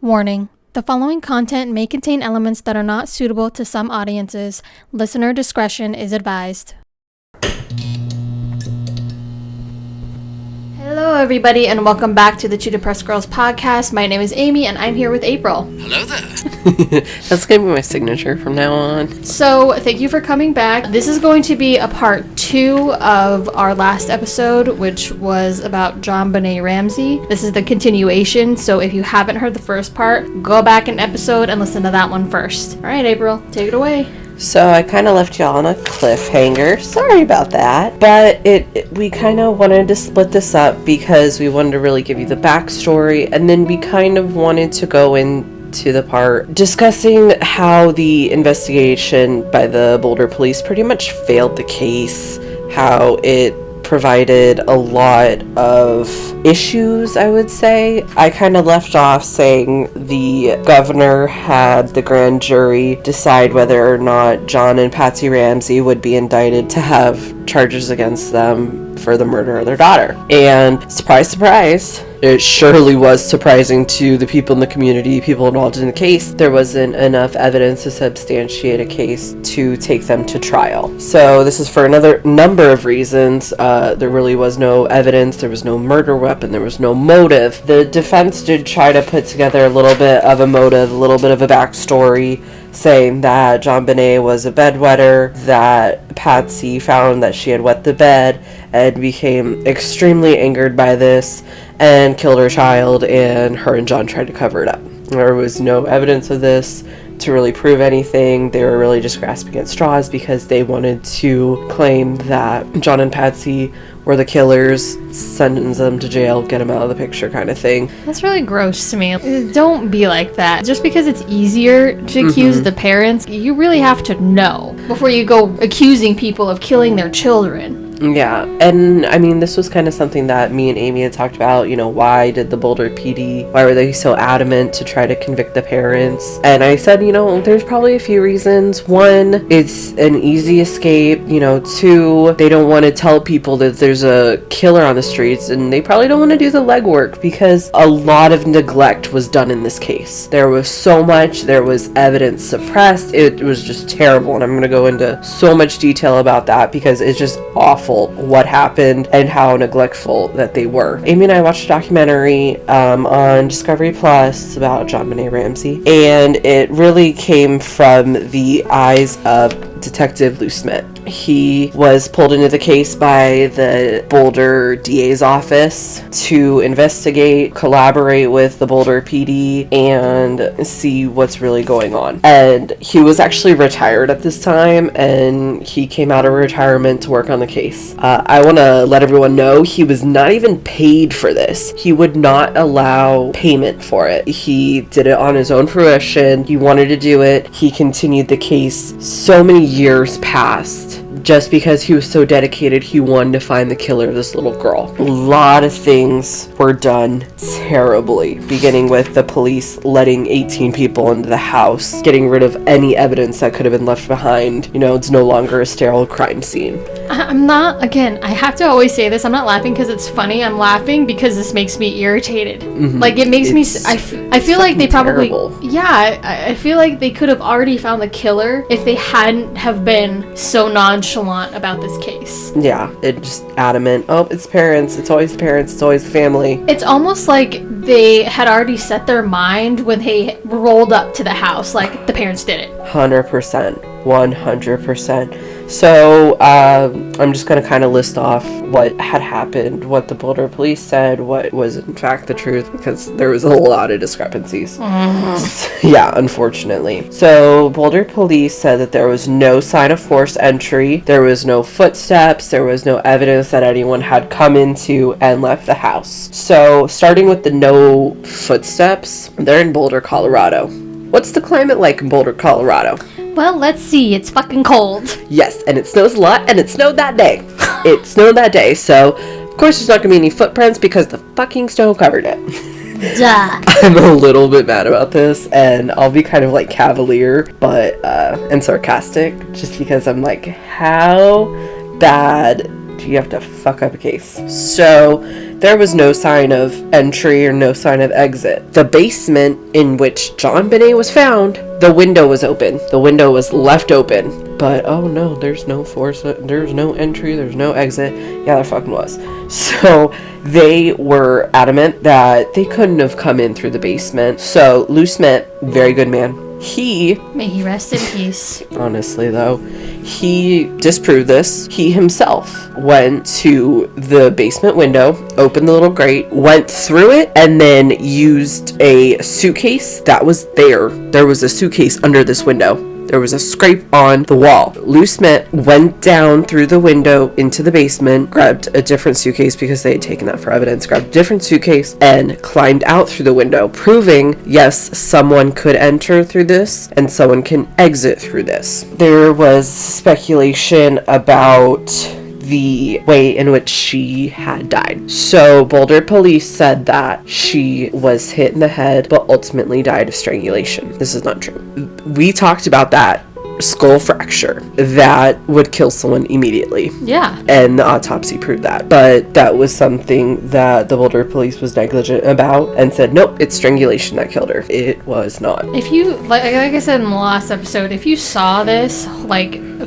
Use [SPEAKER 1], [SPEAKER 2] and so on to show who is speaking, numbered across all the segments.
[SPEAKER 1] Warning. The following content may contain elements that are not suitable to some audiences. Listener discretion is advised. Hello everybody and welcome back to the Two Depressed Girls podcast. My name is Amy and I'm here with April.
[SPEAKER 2] Hello there. That's going to be my signature from now on.
[SPEAKER 1] So thank you for coming back. This is going to be a part 2 of our last episode, which was about JonBenét Ramsey. This is the continuation, so if you haven't heard the first part, go back an episode and listen to that one first. Alright April, take it away.
[SPEAKER 2] So I kind of left y'all on a cliffhanger. Sorry about that. But we kind of wanted to split this up because we wanted to really give you the backstory, and then we kind of wanted to go into the part discussing how the investigation by the Boulder police pretty much failed the case, how it provided a lot of issues, I would say. I kind of left off saying the governor had the grand jury decide whether or not John and Patsy Ramsey would be indicted to have charges against them for the murder of their daughter. And surprise, surprise, it surely was surprising to the people in the community, people involved in the case. There wasn't enough evidence to substantiate a case to take them to trial. So this is for another number of reasons. There really was no evidence, there was no murder weapon, there was no motive. The defense did try to put together a little bit of a motive, a little bit of a backstory, saying that JonBenét was a bedwetter, that Patsy found that she had wet the bed and became extremely angered by this and killed her child, and her and John tried to cover it up. There was no evidence of this to really prove anything. They were really just grasping at straws because they wanted to claim that John and Patsy were the killers, sentence them to jail, get them out of the picture kind of thing.
[SPEAKER 1] That's really gross to me. Don't be like that. Just because it's easier to accuse the parents, you really have to know before you go accusing people of killing their children.
[SPEAKER 2] Yeah, and I mean, this was kind of something that me and Amy had talked about, you know, why did the Boulder PD, why were they so adamant to try to convict the parents? And I said, you know, there's probably a few reasons. One, it's an easy escape, you know. Two, they don't want to tell people that there's a killer on the streets, and they probably don't want to do the legwork because a lot of neglect was done in this case. There was so much, there was evidence suppressed, it was just terrible, and I'm going to go into so much detail about that because it's just awful what happened and how neglectful that they were. Amy and I watched a documentary on Discovery Plus about JonBenét Ramsey, and it really came from the eyes of Detective Lou Smith. He was pulled into the case by the Boulder DA's office to investigate, collaborate with the Boulder PD, and see what's really going on. And he was actually retired at this time, and he came out of retirement to work on the case. I want to let everyone know he was not even paid for this. He would not allow payment for it. He did it on his own fruition. He wanted to do it. He continued the case. So many years passed just because he was so dedicated. He wanted to find the killer of this little girl. A lot of things were done terribly, beginning with the police letting 18 people into the house, getting rid of any evidence that could have been left behind. You know, it's no longer a sterile crime scene.
[SPEAKER 1] I'm not, again, I have to always say this, I'm not laughing because it's funny, I'm laughing because this makes me irritated. Like, it makes me, I feel like they probably,
[SPEAKER 2] terrible.
[SPEAKER 1] Yeah, I feel like they could have already found the killer if they hadn't have been so nonchalant about this case.
[SPEAKER 2] Yeah, it just adamant, oh, it's parents, it's always the parents, it's always the family.
[SPEAKER 1] It's almost like they had already set their mind when they rolled up to the house, like, the parents did it.
[SPEAKER 2] 100%. 100%. So, I'm just going to kind of list off what had happened, what the Boulder police said, what was in fact the truth, because there was a lot of discrepancies. Yeah, unfortunately. So, Boulder police said that there was no sign of forced entry, there was no footsteps, there was no evidence that anyone had come into and left the house. So, starting with the no footsteps, they're in Boulder, Colorado. What's the climate like in Boulder, Colorado?
[SPEAKER 1] Well, let's see. It's fucking cold.
[SPEAKER 2] Yes, and it snows a lot, and it snowed that day. It snowed that day, so of course there's not going to be any footprints because the fucking snow covered it.
[SPEAKER 1] Duh.
[SPEAKER 2] I'm a little bit mad about this, and I'll be kind of like cavalier, but and sarcastic, just because I'm like, how bad you have to fuck up a case. So there was no sign of entry or no sign of exit. The basement in which JonBenét was found, the window was open. The window was left open. But oh no, there's no there's no entry, there's no exit. Yeah, there fucking was. So they were adamant that they couldn't have come in through the basement. So Lou Smith, very good man,
[SPEAKER 1] may he rest in peace.
[SPEAKER 2] Honestly though, he disproved this. He himself went to the basement window, opened the little grate, went through it, and then used a suitcase that was there. There was a suitcase under this window. There was a scrape on the wall. Lou Smith went down through the window into the basement, grabbed a different suitcase because they had taken that for evidence, grabbed a different suitcase, and climbed out through the window, proving, yes, someone could enter through this and someone can exit through this. There was speculation about the way in which she had died. So Boulder police said that she was hit in the head but ultimately died of strangulation. This is not true. We talked about that skull fracture that would kill someone immediately.
[SPEAKER 1] Yeah.
[SPEAKER 2] And the autopsy proved that. But that was something that the Boulder police was negligent about and said, nope, it's strangulation that killed her. It was not.
[SPEAKER 1] If you, like I said in the last episode, if you saw this,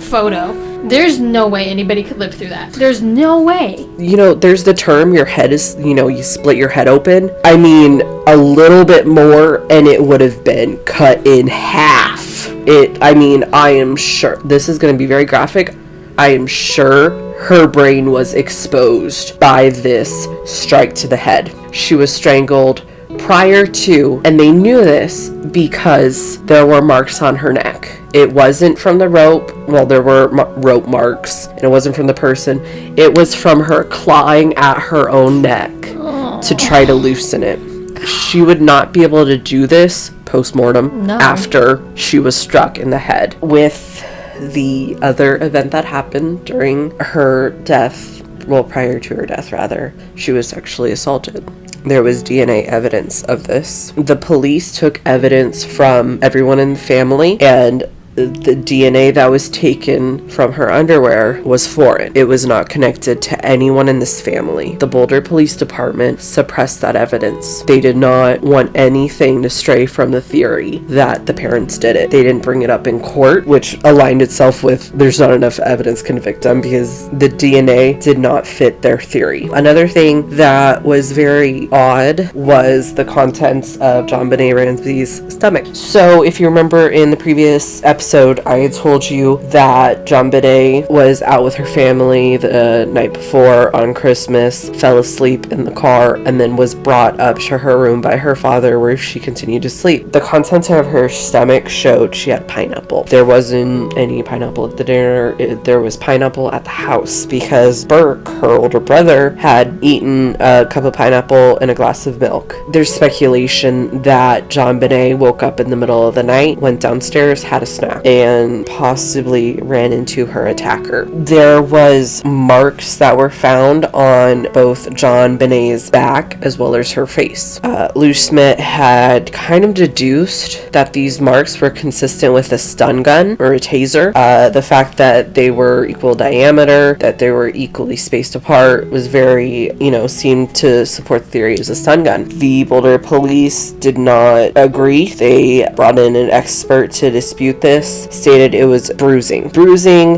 [SPEAKER 1] photo, there's no way anybody could live through that. There's no way.
[SPEAKER 2] There's the term, your head is, you split your head open. I mean, a little bit more and it would have been cut in half. I am sure, this is going to be very graphic, I am sure her brain was exposed by this strike to the head. She was strangled prior to, and they knew this because there were marks on her neck. It wasn't from the rope. Well, there were rope marks, and it wasn't from the person. It was from her clawing at her own neck to try to loosen it. She would not be able to do this post-mortem after she was struck in the head. With the other event that happened during her death, well, prior to her death rather, she was sexually assaulted. There was DNA evidence of this. The police took evidence from everyone in the family, and the DNA that was taken from her underwear was foreign. It was not connected to anyone in this family. The Boulder Police Department suppressed that evidence. They did not want anything to stray from the theory that the parents did it. They didn't bring it up in court, which aligned itself with there's not enough evidence to convict them because the DNA did not fit their theory. Another thing that was very odd was the contents of JonBenét Ramsey's stomach. So if you remember in the previous episode, I had told you that JonBenét was out with her family the night before on Christmas, fell asleep in the car, and then was brought up to her room by her father where she continued to sleep. The contents of her stomach showed she had pineapple. There wasn't any pineapple at the dinner. There was pineapple at the house because Burke, her older brother, had eaten a cup of pineapple and a glass of milk. There's speculation that JonBenét woke up in the middle of the night, went downstairs, had a snack, and possibly ran into her attacker. There was marks that were found on both JonBenét's back as well as her face. Lou Smith had kind of deduced that these marks were consistent with a stun gun or a taser. The fact that they were equal diameter, that they were equally spaced apart was very, seemed to support the theory it was a stun gun. The Boulder police did not agree. They brought in an expert to dispute this. Stated it was bruising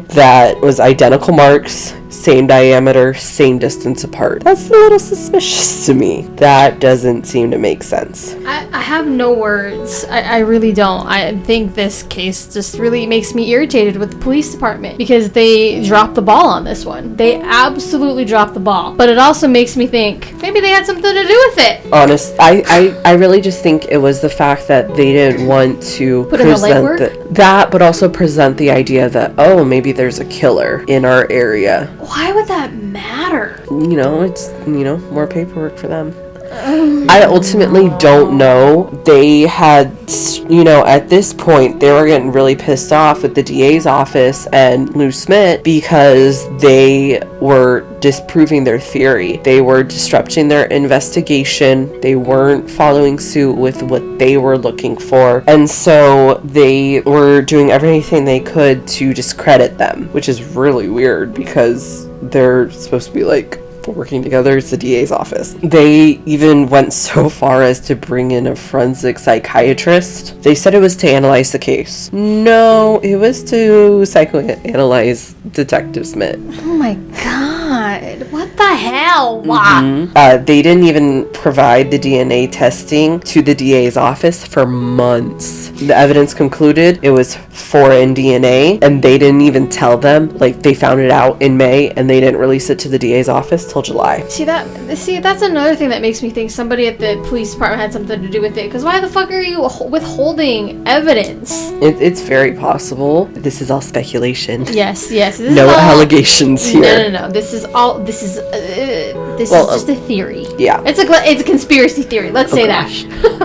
[SPEAKER 2] that was identical marks, same diameter, same distance apart. That's a little suspicious to me. That doesn't seem to make sense.
[SPEAKER 1] I have no words. I really don't. I think this case just really makes me irritated with the police department because they dropped the ball on this one. They absolutely dropped the ball. But it also makes me think maybe they had something to do with it.
[SPEAKER 2] I really just think it was the fact that they didn't want to
[SPEAKER 1] put in the legwork?
[SPEAKER 2] That, but also present the idea that, oh, maybe there's a killer in our area.
[SPEAKER 1] Why would that matter?
[SPEAKER 2] It's, more paperwork for them. I ultimately don't know. They had, at this point, they were getting really pissed off with the DA's office and Lou Smith because they were disproving their theory. They were disrupting their investigation. They weren't following suit with what they were looking for. And so they were doing everything they could to discredit them, which is really weird because they're supposed to be like working together. It's the DA's office. They even went so far as to bring in a forensic psychiatrist. They said it was to analyze the case. No, it was to psychoanalyze Detective Smith.
[SPEAKER 1] Oh my god. What the hell?
[SPEAKER 2] They didn't even provide the DNA testing to the DA's office for months. The evidence concluded it was foreign DNA, and they didn't even tell them. Like, they found it out in May, and they didn't release it to the DA's office till July.
[SPEAKER 1] See, that's another thing that makes me think somebody at the police department had something to do with it. Because why the fuck are you withholding evidence?
[SPEAKER 2] It's very possible. This is all speculation.
[SPEAKER 1] Yes.
[SPEAKER 2] No allegations here.
[SPEAKER 1] No. This is just a theory.
[SPEAKER 2] Yeah.
[SPEAKER 1] It's a conspiracy theory. Let's say that.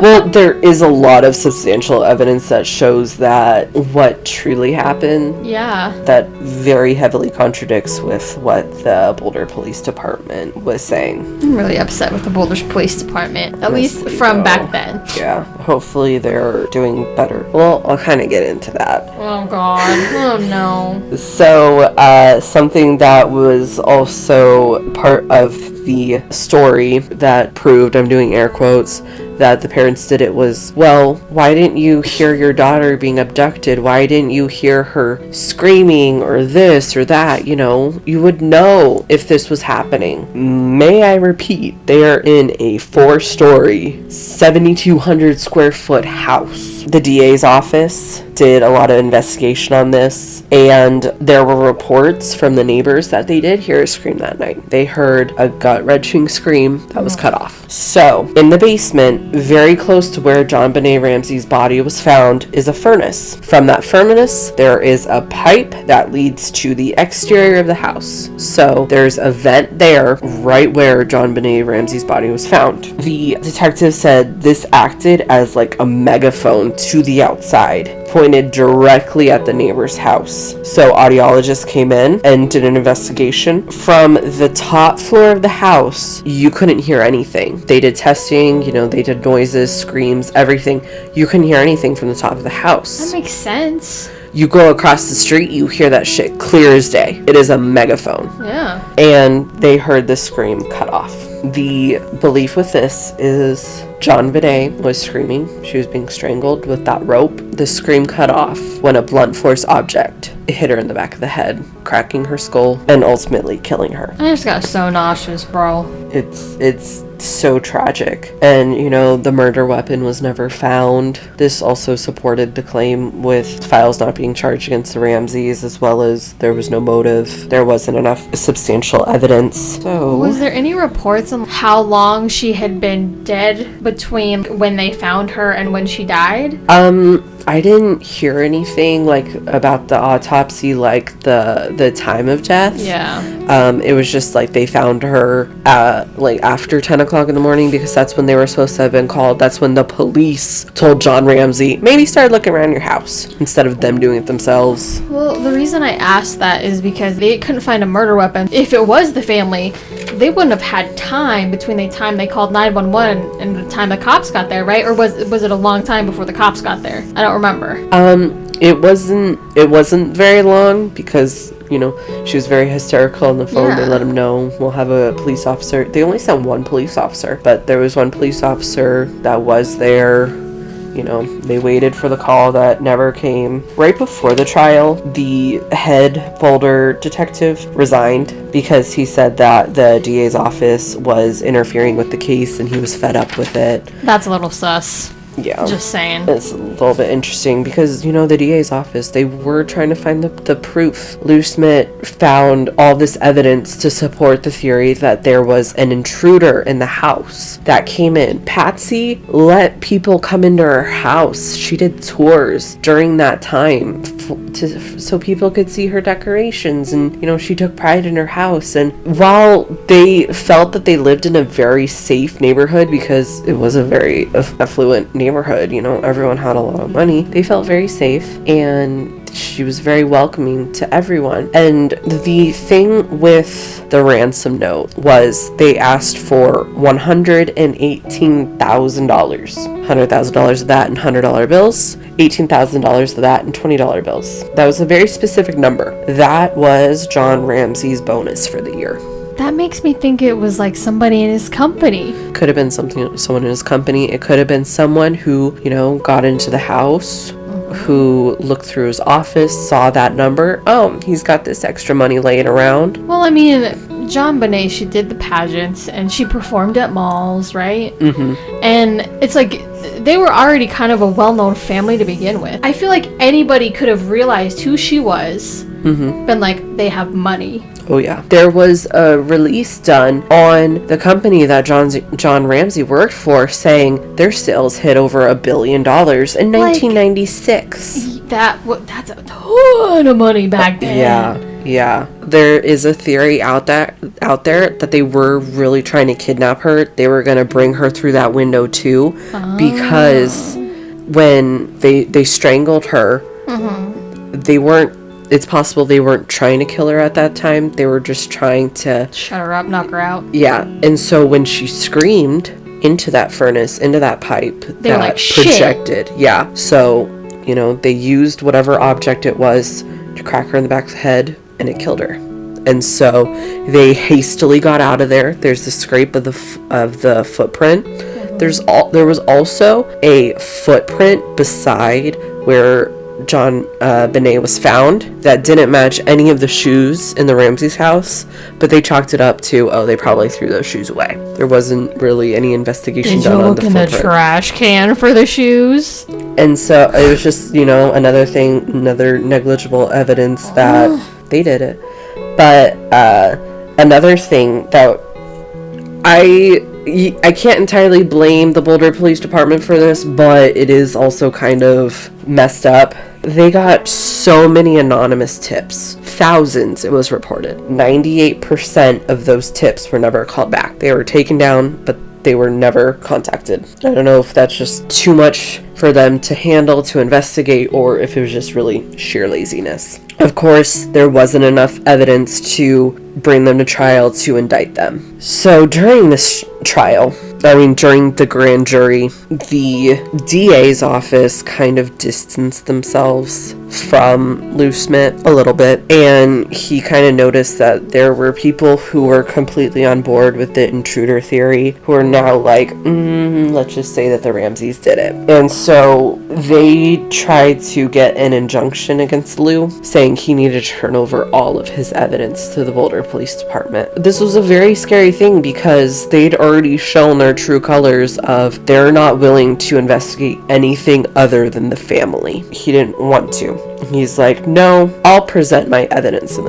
[SPEAKER 2] Well, there is a lot of substantial evidence that shows that what truly happened.
[SPEAKER 1] Yeah.
[SPEAKER 2] That very heavily contradicts with what the Boulder Police Department was saying.
[SPEAKER 1] I'm really upset with the Boulder Police Department, at least from back then.
[SPEAKER 2] Yeah. Hopefully they're doing better. Well, I'll kind of get into that.
[SPEAKER 1] Oh god. Oh no.
[SPEAKER 2] So, something that was also part of the story that proved, I'm doing air quotes, that the parents did it was, well, why didn't you hear your daughter being abducted? Why didn't you hear her screaming or this or that? You know, you would know if this was happening. May I repeat, they are in a 4-story, 7,200 square foot house. The DA's office did a lot of investigation on this, and there were reports from the neighbors that they did hear a scream that night. They heard a gut-wrenching scream that was cut off. So, in the basement, very close to where JonBenét Ramsey's body was found, is a furnace. From that furnace, there is a pipe that leads to the exterior of the house. So, there's a vent there, right where JonBenét Ramsey's body was found. The detective said this acted as like a megaphone to the outside, pointed directly at the neighbor's house. So audiologists came in and did an investigation. From the top floor of the house, you couldn't hear anything. They did testing, they did noises, screams, everything. You couldn't hear anything from the top of the house.
[SPEAKER 1] That makes sense.
[SPEAKER 2] You go across the street, you hear that shit clear as day. It is a megaphone.
[SPEAKER 1] Yeah.
[SPEAKER 2] And they heard the scream cut off. The belief with this is JonBenét was screaming. She was being strangled with that rope. The scream cut off when a blunt force object hit her in the back of the head, cracking her skull and ultimately killing her.
[SPEAKER 1] I just got so nauseous, bro.
[SPEAKER 2] It's so tragic. And, the murder weapon was never found. This also supported the claim with files not being charged against the Ramseys, as well as there was no motive. There wasn't enough substantial evidence. So,
[SPEAKER 1] was there any reports on how long she had been dead between when they found her and when she died?
[SPEAKER 2] I didn't hear anything about the autopsy, the time of death.
[SPEAKER 1] Yeah.
[SPEAKER 2] It was just they found her after 10 o'clock in the morning, because that's when they were supposed to have been called. That's when the police told John Ramsey, maybe start looking around your house instead of them doing it themselves.
[SPEAKER 1] Well, the reason I asked that is because they couldn't find a murder weapon. If it was the family, they wouldn't have had time between the time they called 911 and the time the cops got there, right? Or was it a long time before the cops got there? I don't remember.
[SPEAKER 2] It wasn't very long, because she was very hysterical on the phone.
[SPEAKER 1] Yeah.
[SPEAKER 2] They let him know, we'll have a police officer. They only sent one police officer, but there was one police officer that was there. They waited for the call that never came. Right before the trial, the head Boulder detective resigned because he said that the DA's office was interfering with the case and he was fed up with it.
[SPEAKER 1] That's a little sus.
[SPEAKER 2] Yeah.
[SPEAKER 1] Just saying.
[SPEAKER 2] It's a little bit interesting because, the DA's office, they were trying to find the proof. Lou Smith found all this evidence to support the theory that there was an intruder in the house that came in. Patsy let people come into her house. She did tours during that time so people could see her decorations, and, she took pride in her house. And while they felt that they lived in a very safe neighborhood, because it was a very affluent neighborhood. You know, everyone had a lot of money. They felt very safe, and she was very welcoming to everyone. And the thing with the ransom note was they asked for $118,000. $100,000 of that in $100 bills, $18,000 of that in $20 bills. That was a very specific number. That was John Ramsey's bonus for the year.
[SPEAKER 1] That makes me think it was like somebody in his company.
[SPEAKER 2] Could have been someone in his company. It could have been someone who, you know, got into the house, who looked through his office, saw that number. Oh, he's got this extra money laying around.
[SPEAKER 1] Well, I mean, JonBenét, she did the pageants and she performed at malls, right? Mm-hmm. And it's like they were already kind of a well-known family to begin with. I feel like anybody could have realized who she was, been like, they have money.
[SPEAKER 2] Oh yeah. There was a release done on the company that John Ramsey worked for, saying their sales hit over $1 billion in 1996.
[SPEAKER 1] That's a ton of money back then.
[SPEAKER 2] Yeah. There is a theory out there that they were really trying to kidnap her. They were going to bring her through that window too, because when they strangled her, it's possible they weren't trying to kill her at that time. They were just trying to
[SPEAKER 1] shut her up, knock her out.
[SPEAKER 2] Yeah. And so when she screamed into that furnace, into that pipe,
[SPEAKER 1] they were like,
[SPEAKER 2] projected. Shit. Yeah. So, you know, they used whatever object it was to crack her in the back of the head, and it killed her. And so they hastily got out of there. There's the scrape of the footprint. There was also a footprint beside where JonBenét was found that didn't match any of the shoes in the Ramsey's house, but they chalked it up to, they probably threw those shoes away. There wasn't really any investigation done on the footprint.
[SPEAKER 1] Did you look in the trash can for the shoes?
[SPEAKER 2] And so it was just, you know, another negligible evidence that they did it. But another thing that I can't entirely blame the Boulder Police Department for this, but it is also kind of messed up. They got so many anonymous tips. Thousands, it was reported. 98% of those tips were never called back. They were taken down, but they were never contacted. I don't know if that's just too much for them to handle, to investigate, or if it was just really sheer laziness. Of course, there wasn't enough evidence to bring them to trial to indict them. So during this trial, during the grand jury, the DA's office kind of distanced themselves from Lou Smith a little bit, and he kind of noticed that there were people who were completely on board with the intruder theory, who are now like, let's just say that the Ramseys did it. And so they tried to get an injunction against Lou, saying he needed to turn over all of his evidence to the Boulder Police Department. This was a very scary thing because they'd already shown their true colors of they're not willing to investigate anything other than the family. He didn't want to. He's like, no, I'll present my evidence in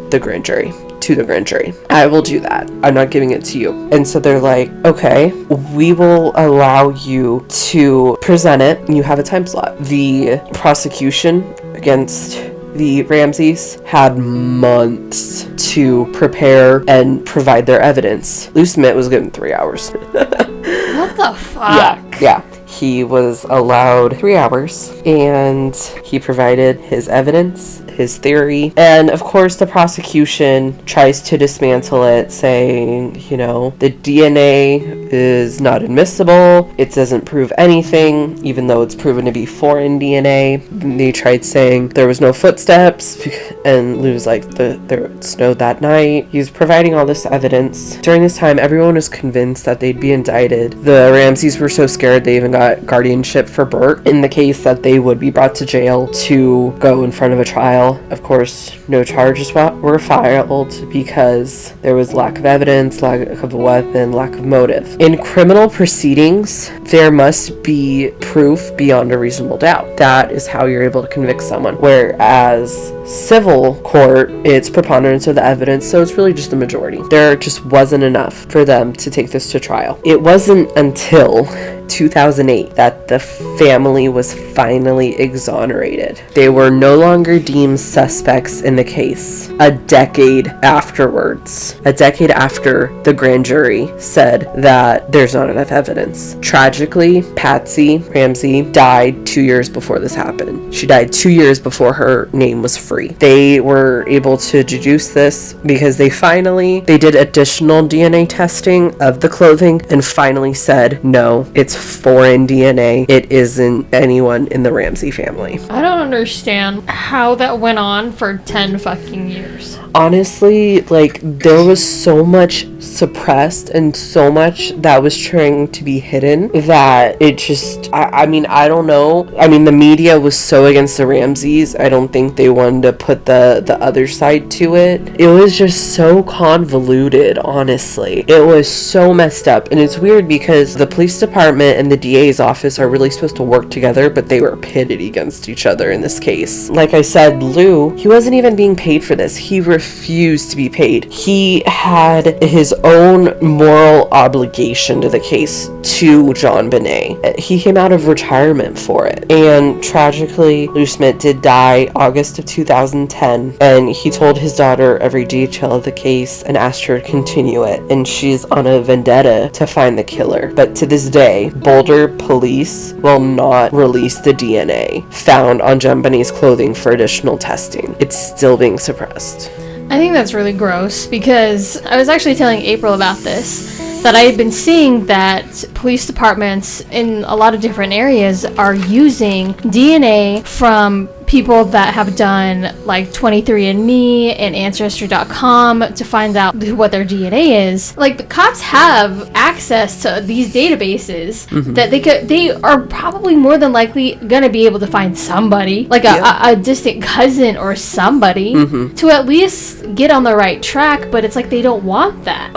[SPEAKER 2] the grand jury. To the grand jury. I will do that. I'm not giving it to you. And so they're like, okay, we will allow you to present it. You have a time slot. The prosecution against the Ramseys had months to prepare and provide their evidence. Lou Smith was given 3 hours.
[SPEAKER 1] What the fuck?
[SPEAKER 2] Yeah. He was allowed 3 hours, and he provided his evidence, his theory, and of course the prosecution tries to dismantle it, saying, the DNA is not admissible, it doesn't prove anything, even though it's proven to be foreign DNA. They tried saying there was no footsteps, and Lou was like, it snowed that night. He was providing all this evidence. During this time, everyone was convinced that they'd be indicted. The Ramseys were so scared they even got guardianship for Bert in the case that they would be brought to jail to go in front of a trial. Of course, no charges were filed because there was lack of evidence, lack of a weapon, lack of motive. In criminal proceedings, there must be proof beyond a reasonable doubt. That is how you're able to convict someone. Whereas civil court, it's preponderance of the evidence, so it's really just the majority. There just wasn't enough for them to take this to trial. It wasn't until 2008 that the family was finally exonerated. They were no longer deemed suspects in the case. A decade afterwards, a decade after the grand jury said that there's not enough evidence. Tragically, Patsy Ramsey died 2 years before this happened. She died 2 years before her name was free. They were able to deduce this because they did additional DNA testing of the clothing and finally said, no, it's foreign DNA. It isn't anyone in the Ramsey family.
[SPEAKER 1] I don't understand how that went on for 10 fucking years.
[SPEAKER 2] Honestly, like, there was so much suppressed and so much that was trying to be hidden that it just, I mean, I don't know. I mean, the media was so against the Ramseys. I don't think they wanted to put the other side to it. It was just so convoluted, honestly. It was so messed up. And it's weird because the police department and the DA's office are really supposed to work together, but they were pitted against each other in this case. Like I said, Lou, he wasn't even being paid for this. He refused to be paid. He had his own moral obligation to the case to JonBenét. He came out of retirement for it. And tragically, Lou Smith did die August of 2010, and he told his daughter every detail of the case and asked her to continue it, and she's on a vendetta to find the killer. But to this day, Boulder police will not release the DNA found on JonBenét's clothing for additional testing. It's still being suppressed.
[SPEAKER 1] I think that's really gross because I was actually telling April about this, that I had been seeing that police departments in a lot of different areas are using DNA from people that have done like 23andMe and Ancestry.com to find out what their DNA is. Like, the cops have access to these databases that they are probably more than likely gonna be able to find somebody, like a distant cousin or somebody, to at least get on the right track. But it's like they don't want that.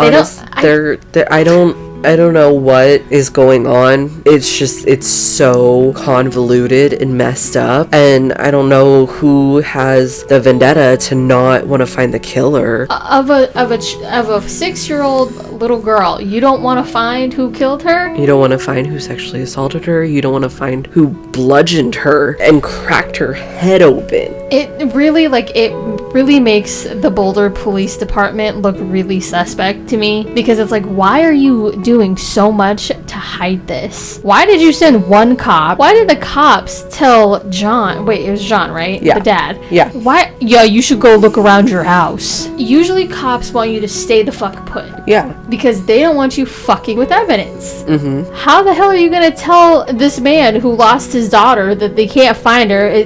[SPEAKER 1] I don't know what is going on. It's so convoluted and messed up, and I don't know who has the vendetta to not want to find the killer of a 6-year-old little girl. You don't want to find who killed her.
[SPEAKER 2] You don't want to find who sexually assaulted her. You don't want to find who bludgeoned her and cracked her head open.
[SPEAKER 1] It really makes the Boulder Police Department look really suspect to me, because it's like, why are you doing so much to hide this? Why did you send one cop? Why did the cops tell John? Wait, it was John, right?
[SPEAKER 2] Yeah.
[SPEAKER 1] The dad.
[SPEAKER 2] Yeah.
[SPEAKER 1] Why? Yeah, you should go look around your house. Usually cops want you to stay the fuck put.
[SPEAKER 2] Yeah.
[SPEAKER 1] Because they don't want you fucking with evidence. How the hell are you gonna tell this man who lost his daughter that they can't find her?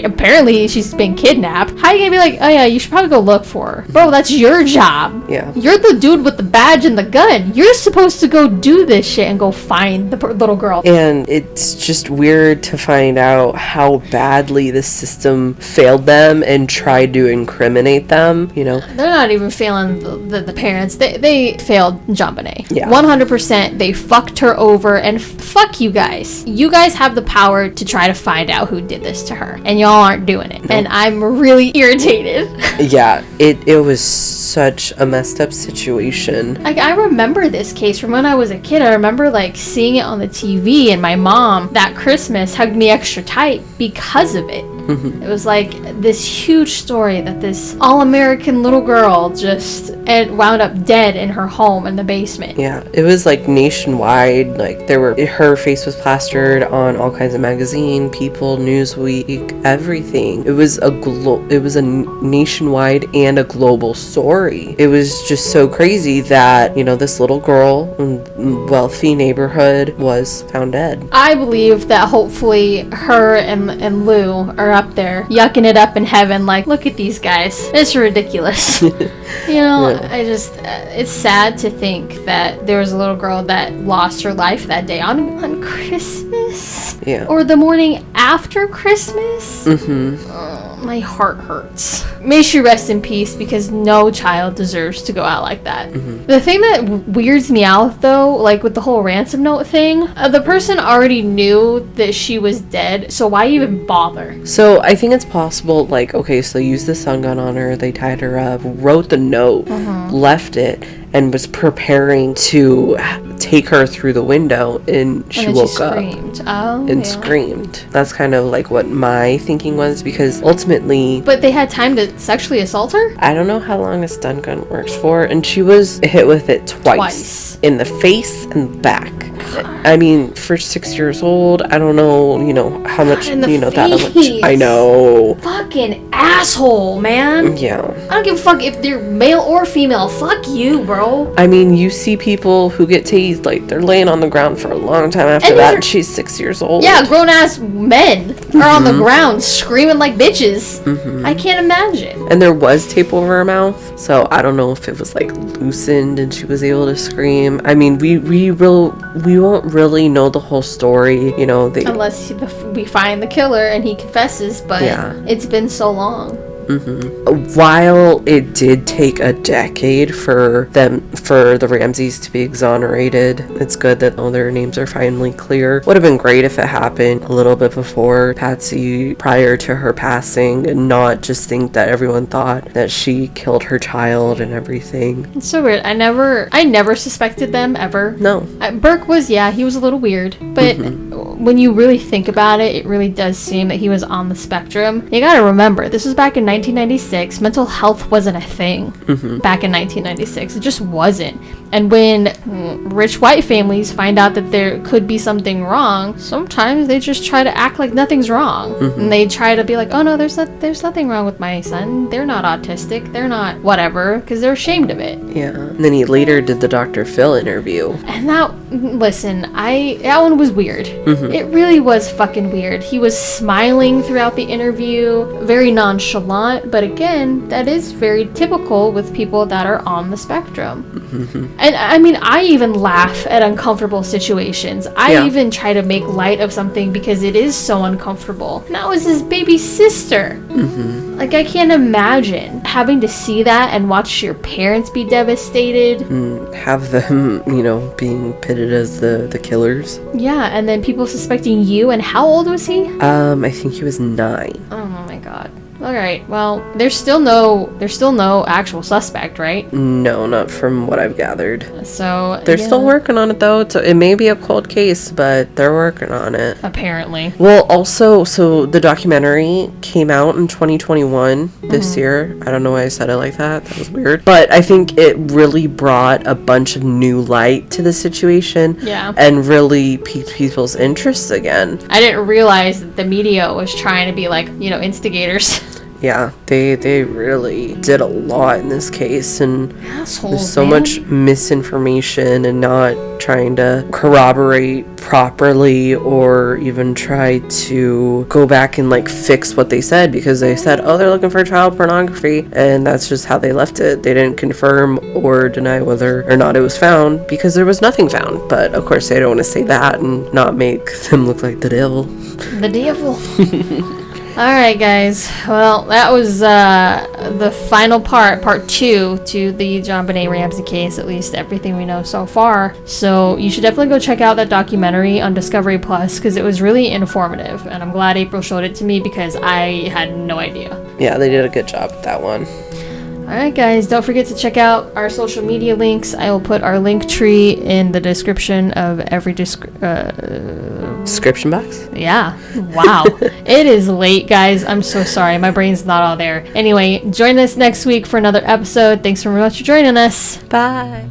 [SPEAKER 1] Apparently she's been kidnapped. How are you gonna be like, oh yeah, you should probably go look for her? Bro, that's your job.
[SPEAKER 2] Yeah.
[SPEAKER 1] You're the dude with the badge and the gun. You're supposed to go do this shit and go find the little girl.
[SPEAKER 2] And it's just weird to find out how badly the system failed them and tried to incriminate them, you know?
[SPEAKER 1] They're not even failing the parents. They failed JonBenét.
[SPEAKER 2] Yeah.
[SPEAKER 1] 100%. They fucked her over, and fuck you guys. You guys have the power to try to find out who did this to her, and y'all aren't doing it. Nope. And I'm really irritated.
[SPEAKER 2] Yeah, it was such a messed up situation.
[SPEAKER 1] Like, I remember this case from when I was a kid. I remember like seeing it on the TV, and my mom that Christmas hugged me extra tight because of it. It was like this huge story that this all-American little girl just wound up dead in her home in the basement. Yeah,
[SPEAKER 2] it was like nationwide. Like, her face was plastered on all kinds of magazine, People, Newsweek, everything. It was a nationwide and a global story. It was just so crazy that, you know, this little girl in wealthy neighborhood was found dead.
[SPEAKER 1] I believe that hopefully her and Lou are up there yucking it up in heaven, like, look at these guys, it's ridiculous. You know, yeah. It's sad to think that there was a little girl that lost her life that day on Christmas.
[SPEAKER 2] Yeah. Or
[SPEAKER 1] the morning after Christmas. My heart hurts. May she rest in peace, because no child deserves to go out like that. The thing that weirds me out, though, like with the whole ransom note thing, the person already knew that she was dead, so why even bother?
[SPEAKER 2] So I think it's possible, like, okay, so they used the sun gun on her, they tied her up, wrote the note, left it, and was preparing to take her through the window, and she woke up and
[SPEAKER 1] screamed.
[SPEAKER 2] That's kind of like what my thinking was, because ultimately...
[SPEAKER 1] But they had time to sexually assault her?
[SPEAKER 2] I don't know how long a stun gun works for, and she was hit with it twice. In the face and back. I mean, for 6 years old, I don't know, how much,
[SPEAKER 1] in the
[SPEAKER 2] that much.
[SPEAKER 1] face.
[SPEAKER 2] I know.
[SPEAKER 1] Fucking asshole, man.
[SPEAKER 2] Yeah.
[SPEAKER 1] I don't give a fuck if they're male or female. Fuck you, bro.
[SPEAKER 2] I mean, you see people who get tased, like, they're laying on the ground for a long time after that, and she's 6 years old.
[SPEAKER 1] Yeah, grown-ass men are on the ground screaming like bitches. I can't imagine.
[SPEAKER 2] And there was tape over her mouth, so I don't know if it was, like, loosened and she was able to scream. I mean, we won't really know the whole story,
[SPEAKER 1] unless we find the killer and he confesses, but it's been so long.
[SPEAKER 2] While it did take a decade for the Ramseys to be exonerated, it's good that all their names are finally clear. Would have been great if it happened a little bit before Patsy, prior to her passing, and not just think that everyone thought that she killed her child and everything.
[SPEAKER 1] It's so weird. I never suspected them ever.
[SPEAKER 2] No.
[SPEAKER 1] Burke was, he was a little weird, but when you really think about it, it really does seem that he was on the spectrum. You gotta remember, this was back in 1996. Mental health wasn't a thing back in 1996. It just wasn't. And when rich white families find out that there could be something wrong, sometimes they just try to act like nothing's wrong. And they try to be like, oh no, there's nothing wrong with my son. They're not autistic. They're not whatever, because they're ashamed of it.
[SPEAKER 2] Yeah. And then he later did the Dr. Phil interview.
[SPEAKER 1] And that one was weird. It really was fucking weird. He was smiling throughout the interview, very nonchalant, but again, that is very typical with people that are on the spectrum. And I mean, I even laugh at uncomfortable situations. I even try to make light of something because it is so uncomfortable. And that was his baby sister. Like, I can't imagine having to see that and watch your parents be devastated.
[SPEAKER 2] Have them, being pitted as the killers.
[SPEAKER 1] Yeah, and then people suspecting you. And how old was he?
[SPEAKER 2] I think he was 9.
[SPEAKER 1] Oh my god. All right. Well, there's still no actual suspect, right?
[SPEAKER 2] No, not from what I've gathered.
[SPEAKER 1] So
[SPEAKER 2] they're still working on it, though. So it may be a cold case, but they're working on it.
[SPEAKER 1] Apparently.
[SPEAKER 2] Well, also, so the documentary came out in 2021 this year. I don't know why I said it like that. That was weird. But I think it really brought a bunch of new light to the situation.
[SPEAKER 1] Yeah.
[SPEAKER 2] And really piqued people's interests again.
[SPEAKER 1] I didn't realize that the media was trying to be like, instigators.
[SPEAKER 2] Yeah, they really did a lot in this case, and
[SPEAKER 1] assholes,
[SPEAKER 2] there's so much misinformation and not trying to corroborate properly or even try to go back and fix what they said, because they said, oh, they're looking for child pornography, and that's just how they left it. They didn't confirm or deny whether or not it was found, because there was nothing found. But of course they don't want to say that and not make them look like the devil.
[SPEAKER 1] The devil. Alright guys, well that was the final part 2 to the JonBenét Ramsey case, at least everything we know so far. So you should definitely go check out that documentary on Discovery Plus, because it was really informative, and I'm glad April showed it to me because I had no idea.
[SPEAKER 2] Yeah, they did a good job with that one.
[SPEAKER 1] Alright guys, don't forget to check out our social media links. I will put our link tree in the description of every
[SPEAKER 2] description box?
[SPEAKER 1] Yeah. Wow. It is late, guys. I'm so sorry. My brain's not all there. Anyway, join us next week for another episode. Thanks very much for joining us.
[SPEAKER 2] Bye.